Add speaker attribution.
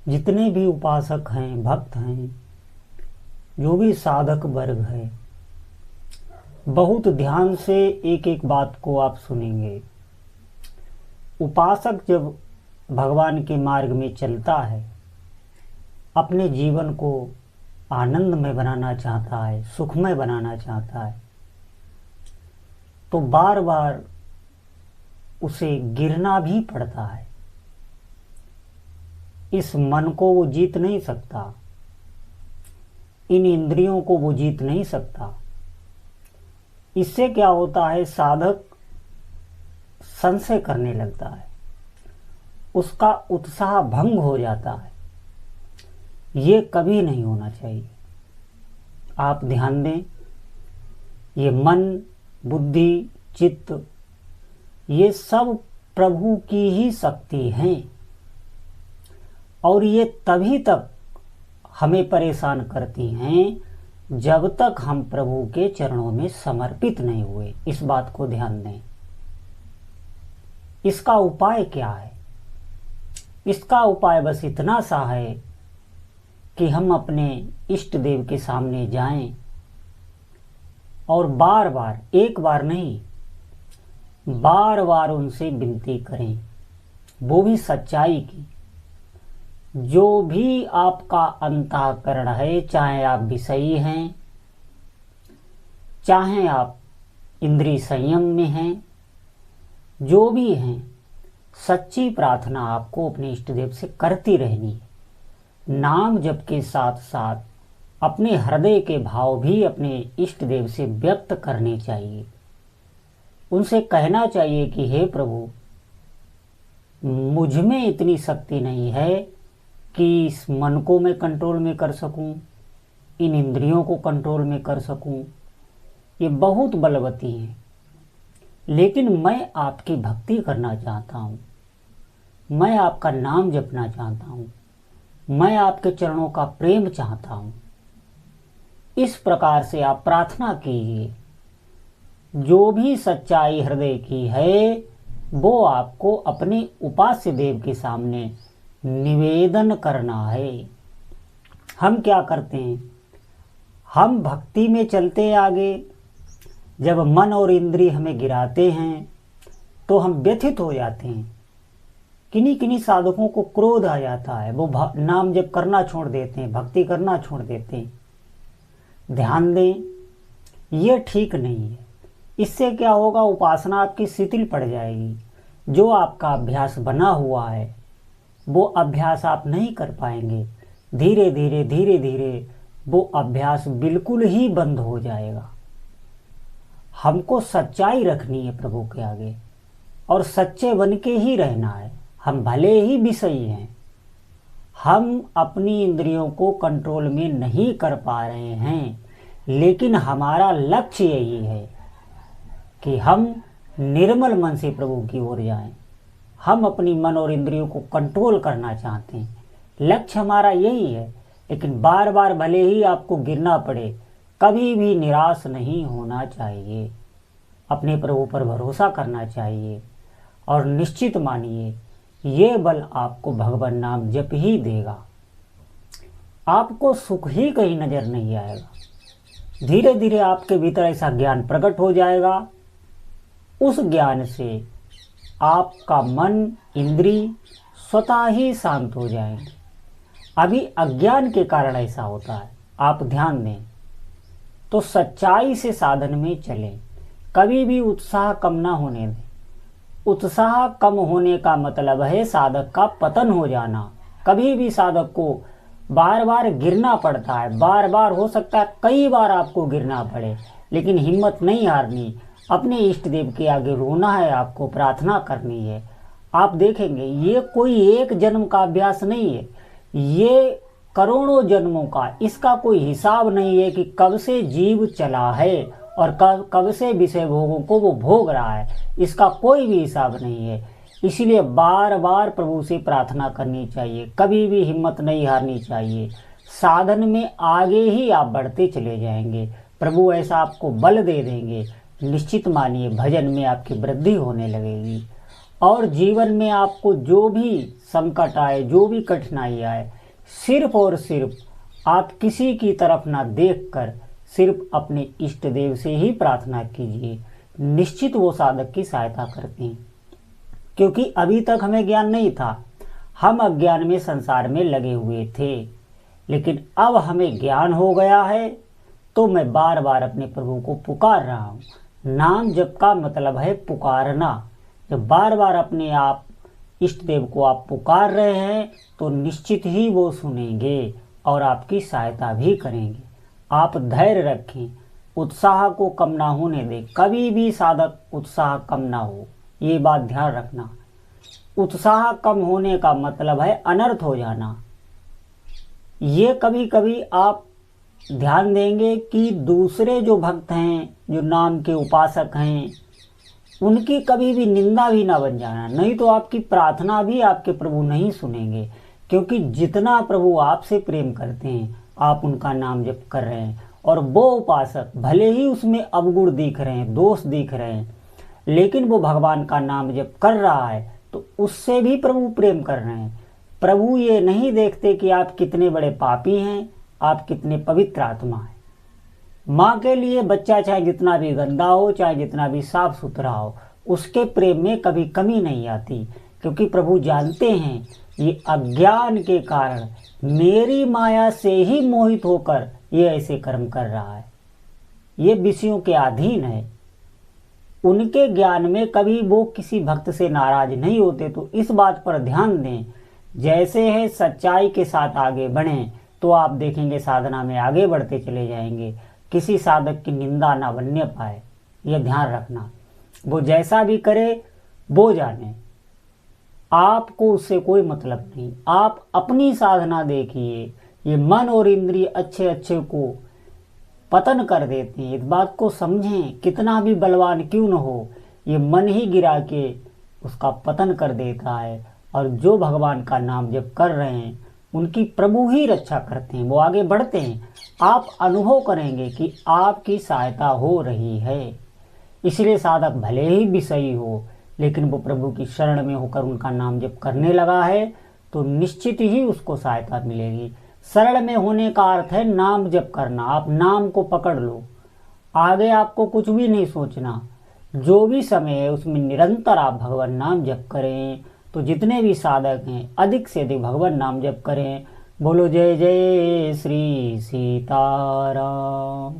Speaker 1: जितने भी उपासक हैं, भक्त हैं, जो भी साधक वर्ग है, बहुत ध्यान से एक एक बात को आप सुनेंगे। उपासक जब भगवान के मार्ग में चलता है, अपने जीवन को आनंदमय बनाना चाहता है, सुखमय बनाना चाहता है, तो बार बार उसे गिरना भी पड़ता है। इस मन को वो जीत नहीं सकता, इन इंद्रियों को वो जीत नहीं सकता। इससे क्या होता है, साधक संशय करने लगता है, उसका उत्साह भंग हो जाता है। ये कभी नहीं होना चाहिए। आप ध्यान दें, ये मन, बुद्धि, चित्त, ये सब प्रभु की ही शक्ति हैं, और ये तभी तक हमें परेशान करती हैं जब तक हम प्रभु के चरणों में समर्पित नहीं हुए। इस बात को ध्यान दें। इसका उपाय क्या है? इसका उपाय बस इतना सा है कि हम अपने इष्ट देव के सामने जाएं और बार बार, एक बार नहीं, बार बार उनसे विनती करें, वो भी सच्चाई की। जो भी आपका अंतःकरण है, चाहे आप विषयी हैं, चाहे आप इंद्रिय संयम में हैं, जो भी हैं, सच्ची प्रार्थना आपको अपने इष्ट देव से करती रहनी है। नाम जप के साथ साथ अपने हृदय के भाव भी अपने इष्ट देव से व्यक्त करने चाहिए। उनसे कहना चाहिए कि हे प्रभु, मुझ में इतनी शक्ति नहीं है कि इस मन को मैं कंट्रोल में कर सकूं, इन इंद्रियों को कंट्रोल में कर सकूं, ये बहुत बलवती हैं, लेकिन मैं आपकी भक्ति करना चाहता हूं, मैं आपका नाम जपना चाहता हूं, मैं आपके चरणों का प्रेम चाहता हूं। इस प्रकार से आप प्रार्थना कीजिए। जो भी सच्चाई हृदय की है, वो आपको अपने उपास्य देव के सामने निवेदन करना है। हम क्या करते हैं, हम भक्ति में चलते आगे, जब मन और इंद्रिय हमें गिराते हैं तो हम व्यथित हो जाते हैं। किन्हीं किन्हीं साधकों को क्रोध आ जाता है, वो नाम जप करना छोड़ देते हैं, भक्ति करना छोड़ देते हैं। ध्यान दें, ये ठीक नहीं है। इससे क्या होगा, उपासना आपकी शिथिल पड़ जाएगी। जो आपका अभ्यास बना हुआ है, वो अभ्यास आप नहीं कर पाएंगे। धीरे धीरे धीरे धीरे वो अभ्यास बिल्कुल ही बंद हो जाएगा। हमको सच्चाई रखनी है प्रभु के आगे, और सच्चे बन के ही रहना है। हम भले ही विषयी हैं, हम अपनी इंद्रियों को कंट्रोल में नहीं कर पा रहे हैं, लेकिन हमारा लक्ष्य यही है कि हम निर्मल मन से प्रभु की ओर जाएं। हम अपनी मन और इंद्रियों को कंट्रोल करना चाहते हैं, लक्ष्य हमारा यही है। लेकिन बार बार भले ही आपको गिरना पड़े, कभी भी निराश नहीं होना चाहिए। अपने प्रभु पर भरोसा करना चाहिए, और निश्चित मानिए, ये बल आपको भगवान नाम जप ही देगा। आपको सुख ही कहीं नजर नहीं आएगा। धीरे धीरे आपके भीतर ऐसा ज्ञान प्रकट हो जाएगा। उस ज्ञान से आपका मन, इंद्रिय स्वतः ही शांत हो जाएंगे। अभी अज्ञान के कारण ऐसा होता है। आप ध्यान दें, तो सच्चाई से साधन में चलें। कभी भी उत्साह कम ना होने दें। उत्साह कम होने का मतलब है साधक का पतन हो जाना। कभी भी साधक को बार बार गिरना पड़ता है, बार बार, हो सकता है कई बार आपको गिरना पड़े, लेकिन हिम्मत नहीं हारनी। अपने इष्ट देव के आगे रोना है, आपको प्रार्थना करनी है। आप देखेंगे, ये कोई एक जन्म का अभ्यास नहीं है, ये करोड़ों जन्मों का। इसका कोई हिसाब नहीं है कि कब से जीव चला है और कब से विषय भोगों को वो भोग रहा है। इसका कोई भी हिसाब नहीं है। इसलिए बार बार प्रभु से प्रार्थना करनी चाहिए, कभी भी हिम्मत नहीं हारनी चाहिए। साधन में आगे ही आप बढ़ते चले जाएंगे, प्रभु ऐसा आपको बल दे देंगे। निश्चित मानिए, भजन में आपकी वृद्धि होने लगेगी, और जीवन में आपको जो भी संकट आए, जो भी कठिनाई आए, सिर्फ और सिर्फ आप किसी की तरफ ना देखकर सिर्फ अपने इष्ट देव से ही प्रार्थना कीजिए, निश्चित वो साधक की सहायता करते हैं। क्योंकि अभी तक हमें ज्ञान नहीं था, हम अज्ञान में संसार में लगे हुए थे, लेकिन अब हमें ज्ञान हो गया है तो मैं बार बार अपने प्रभु को पुकार रहा हूँ। नाम जप का मतलब है पुकारना। जब बार बार अपने आप इष्ट देव को आप पुकार रहे हैं तो निश्चित ही वो सुनेंगे और आपकी सहायता भी करेंगे। आप धैर्य रखें, उत्साह को कम ना होने दें। कभी भी साधक उत्साह कम ना हो, ये बात ध्यान रखना। उत्साह कम होने का मतलब है अनर्थ हो जाना। ये कभी कभी आप ध्यान देंगे कि दूसरे जो भक्त हैं, जो नाम के उपासक हैं, उनकी कभी भी निंदा भी ना बन जाना, नहीं तो आपकी प्रार्थना भी आपके प्रभु नहीं सुनेंगे। क्योंकि जितना प्रभु आपसे प्रेम करते हैं, आप उनका नाम जप कर रहे हैं, और वो उपासक भले ही उसमें अवगुण दिख रहे हैं, दोष दिख रहे हैं, लेकिन वो भगवान का नाम जप कर रहा है तो उससे भी प्रभु प्रेम कर रहे हैं। प्रभु ये नहीं देखते कि आप कितने बड़े पापी हैं, आप कितने पवित्र आत्मा हैं। माँ के लिए बच्चा चाहे जितना भी गंदा हो, चाहे जितना भी साफ सुथरा हो, उसके प्रेम में कभी कमी नहीं आती। क्योंकि प्रभु जानते हैं ये अज्ञान के कारण मेरी माया से ही मोहित होकर ये ऐसे कर्म कर रहा है, ये विषयों के अधीन है। उनके ज्ञान में कभी वो किसी भक्त से नाराज नहीं होते। तो इस बात पर ध्यान दें, जैसे है सच्चाई के साथ आगे बढ़ें तो आप देखेंगे साधना में आगे बढ़ते चले जाएंगे, किसी साधक की निंदा ना बनने पाए। यह ध्यान रखना, वो जैसा भी करे वो जाने, आपको उससे कोई मतलब नहीं। आप अपनी साधना देखिए। ये मन और इंद्रिय अच्छे अच्छे को पतन कर देते हैं, इस बात को समझें। कितना भी बलवान क्यों न हो, ये मन ही गिरा के उसका पतन कर देता है। और जो भगवान का नाम जप कर रहे हैं उनकी प्रभु ही रक्षा करते हैं, वो आगे बढ़ते हैं। आप अनुभव करेंगे कि आपकी सहायता हो रही है। इसलिए साधक भले ही विषयी हो, लेकिन वो प्रभु की शरण में होकर उनका नाम जप करने लगा है तो निश्चित ही उसको सहायता मिलेगी। शरण में होने का अर्थ है नाम जप करना। आप नाम को पकड़ लो, आगे आपको कुछ भी नहीं सोचना। जो भी समय है उसमें निरंतर आप भगवान नाम जप करें। तो जितने भी साधक हैं अधिक से अधिक भगवान नाम जप करें। बोलो जय जय श्री सीताराम।